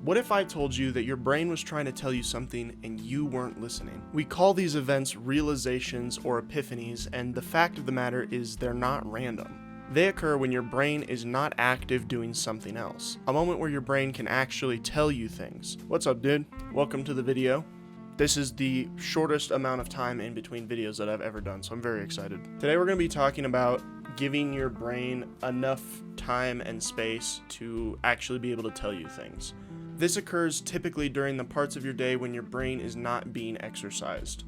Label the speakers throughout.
Speaker 1: What if I told you that your brain was trying to tell you something and you weren't listening? We call these events realizations or epiphanies, and the fact of the matter is they're not random. They occur when your brain is not active doing something else. A moment where your brain can actually tell you things. What's up, dude? Welcome to the video. This is the shortest amount of time in between videos that I've ever done, so I'm very excited. Today we're going to be talking about giving your brain enough time and space to actually be able to tell you things. This occurs typically during the parts of your day when your brain is not being exercised.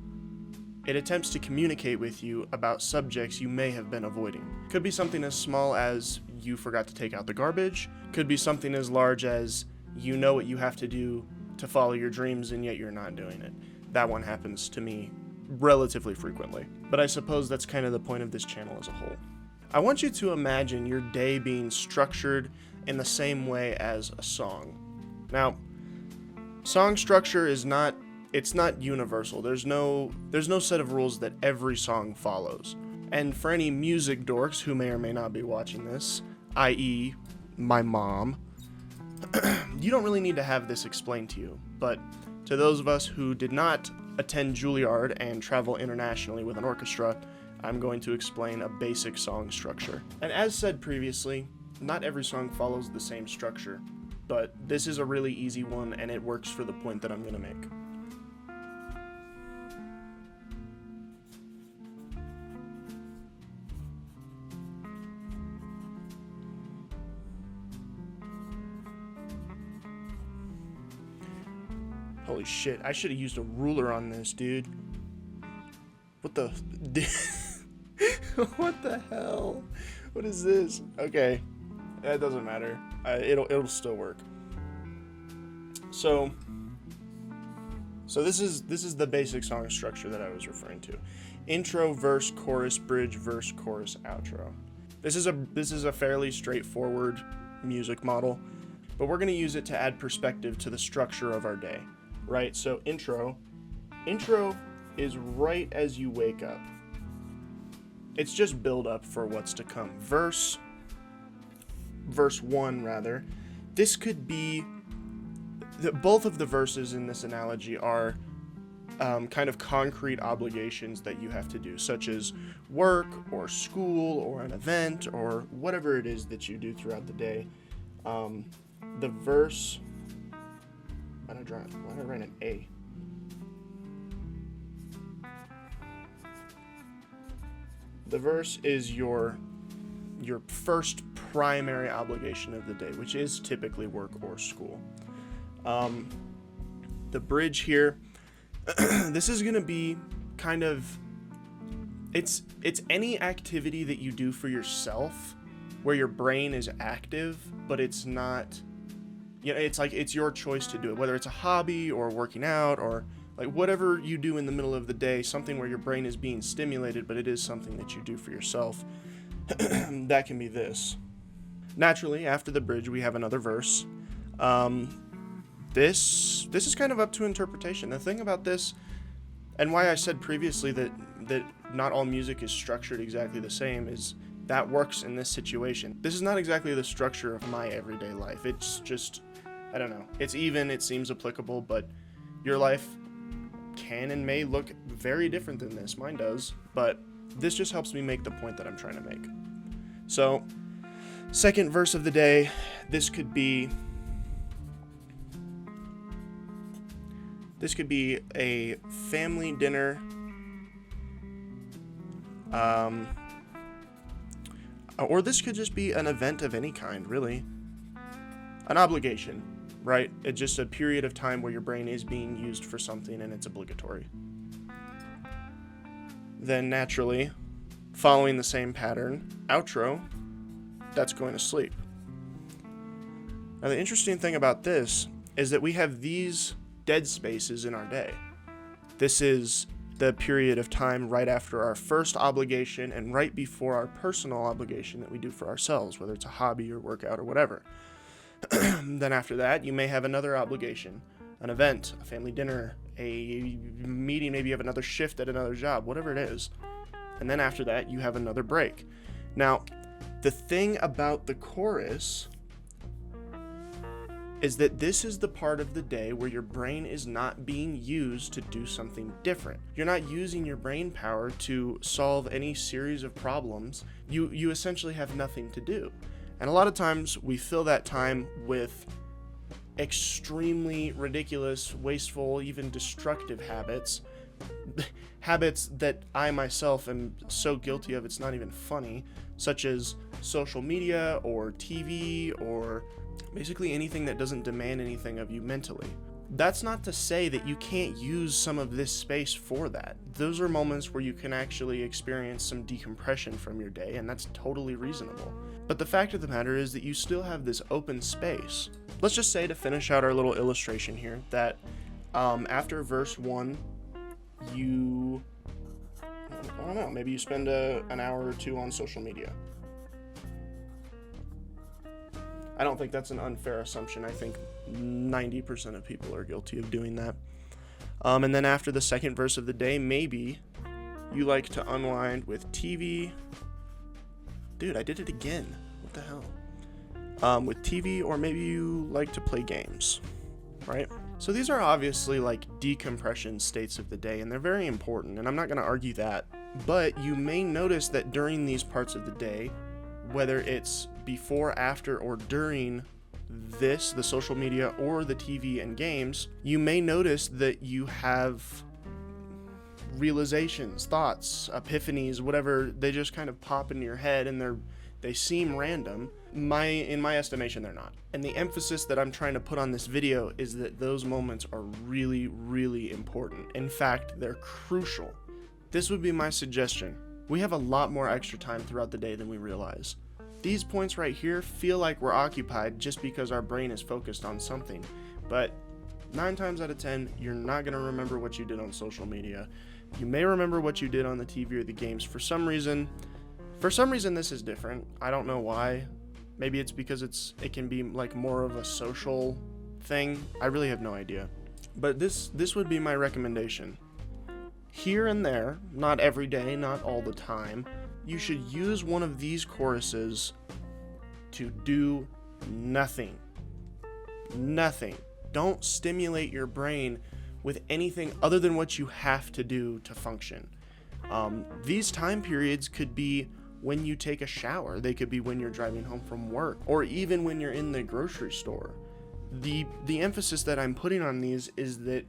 Speaker 1: It attempts to communicate with you about subjects you may have been avoiding. Could be something as small as you forgot to take out the garbage. Could be something as large as you know what you have to do to follow your dreams and yet you're not doing it. That one happens to me relatively frequently. But I suppose that's kind of the point of this channel as a whole. I want you to imagine your day being structured in the same way as a song. Now, song structure is not universal. There's no set of rules that every song follows. And for any music dorks who may or may not be watching this, i.e. my mom, you don't really need to have this explained to you. But to those of us who did not attend Juilliard and travel internationally with an orchestra, I'm going to explain a basic song structure. And as said previously, not every song follows the same structure. But this is a really easy one, and it works for the point that I'm going to make. Holy shit, I should have used a ruler on this, dude. What the... What the hell? What is this? Okay. It doesn't matter. It'll still work. So this is the basic song structure that I was referring to. Intro, verse, chorus, bridge, verse, chorus, outro. This is a fairly straightforward music model, but we're going to use it to add perspective to the structure of our day, right? So intro is right as you wake up. It's just build up for what's to come. Verse 1 rather. This could be both of the verses in this analogy are kind of concrete obligations that you have to do, such as work or school or an event or whatever it is that you do throughout the day. The verse, why did I write an A? The verse is your first primary obligation of the day, which is typically work or school. The bridge here, this is going to be kind of, it's any activity that you do for yourself where your brain is active, but it's not, it's like it's your choice to do it, whether it's a hobby or working out or like whatever you do in the middle of the day, something where your brain is being stimulated, but it is something that you do for yourself. That can be this. Naturally, after the bridge, we have another verse. This is kind of up to interpretation. The thing about this, and why I said previously that not all music is structured exactly the same, is that works in this situation. This is not exactly the structure of my everyday life. It's just, I don't know. It's even, it seems applicable, but your life can and may look very different than this. Mine does, but this just helps me make the point that I'm trying to make. So, second verse of the day, this could be a family dinner, or this could just be an event of any kind, really. An obligation, right? It's just a period of time where your brain is being used for something and it's obligatory. Then naturally, following the same pattern, outro, that's going to sleep. Now the interesting thing about this is that we have these dead spaces in our day. This is the period of time right after our first obligation and right before our personal obligation that we do for ourselves, whether it's a hobby or workout or whatever. Then after that, you may have another obligation, an event, a family dinner, a meeting, maybe you have another shift at another job, whatever it is. And then after that, you have another break. Now, the thing about the chorus is that this is the part of the day where your brain is not being used to do something different. You're not using your brain power to solve any series of problems. You essentially have nothing to do. And a lot of times we fill that time with extremely ridiculous, wasteful, even destructive habits. Habits that I myself am so guilty of it's not even funny, such as social media or TV or basically anything that doesn't demand anything of you mentally. That's not to say that you can't use some of this space for that. Those are moments where you can actually experience some decompression from your day, and that's totally reasonable. But the fact of the matter is that you still have this open space. Let's just say, to finish out our little illustration here, that after verse 1, you, I don't know, maybe you spend an hour or two on social media. I don't think that's an unfair assumption. I think 90% of people are guilty of doing that. And then after the second verse of the day, maybe you like to unwind with TV. Dude, I did it again. What the hell? With TV, or maybe you like to play games, right? So these are obviously like decompression states of the day, and they're very important, and I'm not going to argue that. But you may notice that during these parts of the day, whether it's before, after, or during this, the social media, or the TV and games, you may notice that you have realizations, thoughts, epiphanies, whatever. They just kind of pop into your head, and they seem random. In my estimation, they're not. And the emphasis that I'm trying to put on this video is that those moments are really, really important. In fact, they're crucial. This would be my suggestion. We have a lot more extra time throughout the day than we realize. These points right here feel like we're occupied just because our brain is focused on something. But 9 times out of 10, you're not going to remember what you did on social media. You may remember what you did on the TV or the games. For some reason, this is different. I don't know why. Maybe it's because it can be like more of a social thing. I really have no idea. But this would be my recommendation. Here and there, not every day, not all the time, you should use one of these choruses to do nothing. Nothing. Don't stimulate your brain with anything other than what you have to do to function. These time periods could be when you take a shower. They could be when you're driving home from work, or even when you're in the grocery store. The emphasis that I'm putting on these is that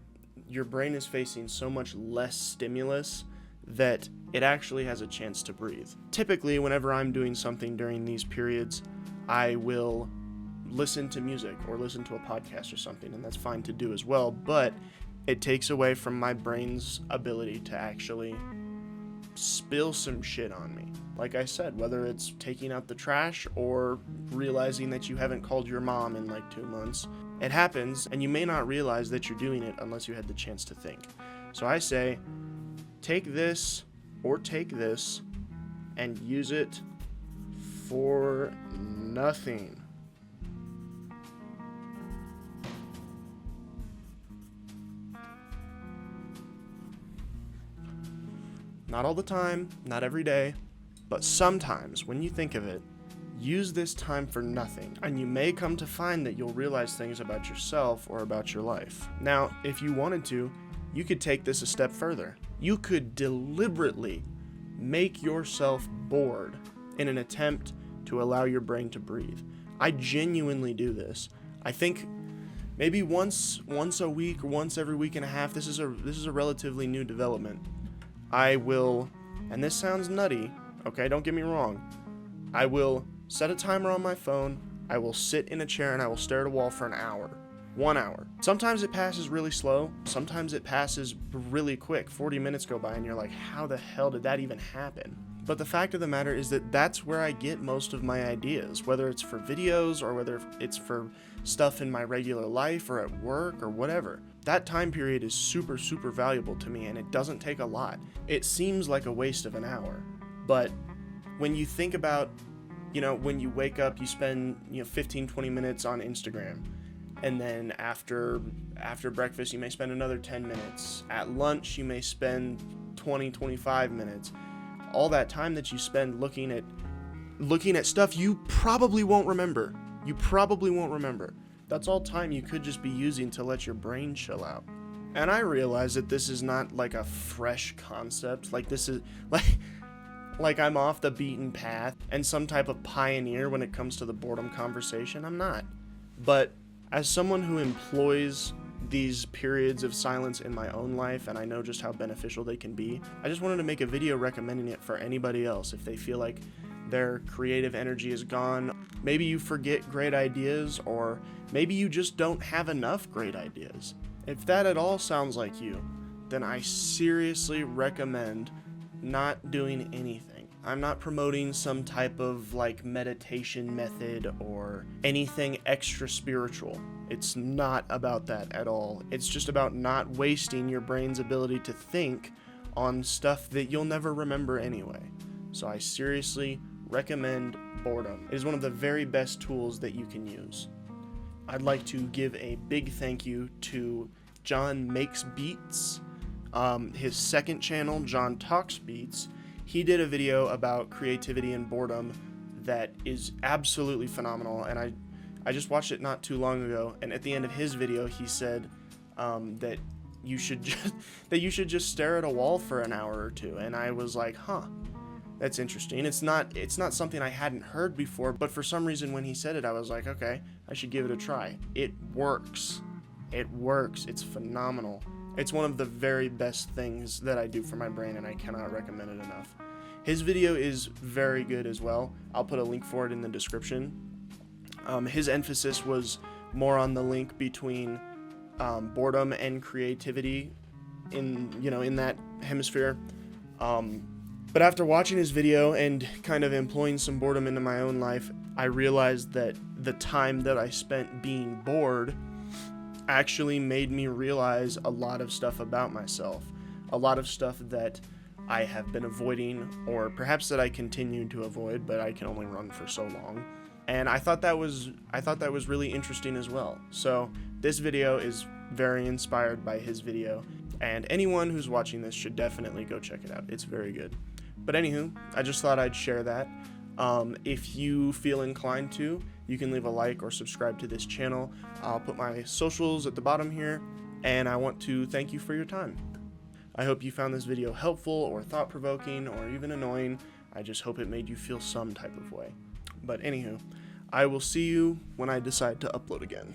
Speaker 1: your brain is facing so much less stimulus that it actually has a chance to breathe. Typically, whenever I'm doing something during these periods, I will listen to music or listen to a podcast or something, and that's fine to do as well, but it takes away from my brain's ability to actually spill some shit on me. Like I said, whether it's taking out the trash or realizing that you haven't called your mom in like 2 months, it happens, and you may not realize that you're doing it unless you had the chance to think. So I say, take this or take this and use it for nothing. Not all the time, not every day, but sometimes when you think of it, use this time for nothing, and you may come to find that you'll realize things about yourself or about your life. Now, if you wanted to, you could take this a step further. You could deliberately make yourself bored in an attempt to allow your brain to breathe. I genuinely do this. I think maybe once a week or once every week and a half. This is a relatively new development. I will, and this sounds nutty, okay, don't get me wrong. I will set a timer on my phone, I will sit in a chair, and I will stare at a wall for an hour. 1 hour. Sometimes it passes really slow, sometimes it passes really quick. 40 minutes go by and you're like, how the hell did that even happen? But the fact of the matter is that that's where I get most of my ideas, whether it's for videos or whether it's for stuff in my regular life or at work or whatever. That time period is super, super valuable to me, and it doesn't take a lot. It seems like a waste of an hour, but when you think about, when you wake up, you spend 15, 20 minutes on Instagram. And then after breakfast, you may spend another 10 minutes. At lunch, you may spend 20, 25 minutes. All that time that you spend looking at stuff you probably won't remember. That's all time you could just be using to let your brain chill out. And I realize that this is not like a fresh concept. Like this is like I'm off the beaten path and some type of pioneer when it comes to the boredom conversation. I'm not. But as someone who employs these periods of silence in my own life, and I know just how beneficial they can be, I just wanted to make a video recommending it for anybody else if they feel like their creative energy is gone. Maybe you forget great ideas, or maybe you just don't have enough great ideas. If that at all sounds like you, then I seriously recommend not doing anything. I'm not promoting some type of like meditation method or anything extra spiritual. It's not about that at all. It's just about not wasting your brain's ability to think on stuff that you'll never remember anyway. So I seriously recommend boredom. It is one of the very best tools that you can use. I'd like to give a big thank you to John Makes Beats. His second channel, John Talks Beats, he did a video about creativity and boredom that is absolutely phenomenal, and I just watched it not too long ago, and at the end of his video he said that you should just stare at a wall for an hour or two, and I was like, huh, that's interesting. It's not something I hadn't heard before, but for some reason when he said it I was like, okay, I should give it a try. It works. It's phenomenal. It's one of the very best things that I do for my brain, and I cannot recommend it enough. His video is very good as well. I'll put a link for it in the description. His emphasis was more on the link between boredom and creativity in that hemisphere. But after watching his video and kind of employing some boredom into my own life, I realized that the time that I spent being bored actually made me realize a lot of stuff about myself, a lot of stuff that I have been avoiding, or perhaps that I continue to avoid, but I can only run for so long. And I thought that was really interesting as well. So this video is very inspired by his video, and anyone who's watching this should definitely go check it out. It's very good. But anywho, I just thought I'd share that. If you feel inclined to, you can leave a like or subscribe to this channel. I'll put my socials at the bottom here, and I want to thank you for your time. I hope you found this video helpful or thought-provoking or even annoying. I just hope it made you feel some type of way. But anywho, I will see you when I decide to upload again.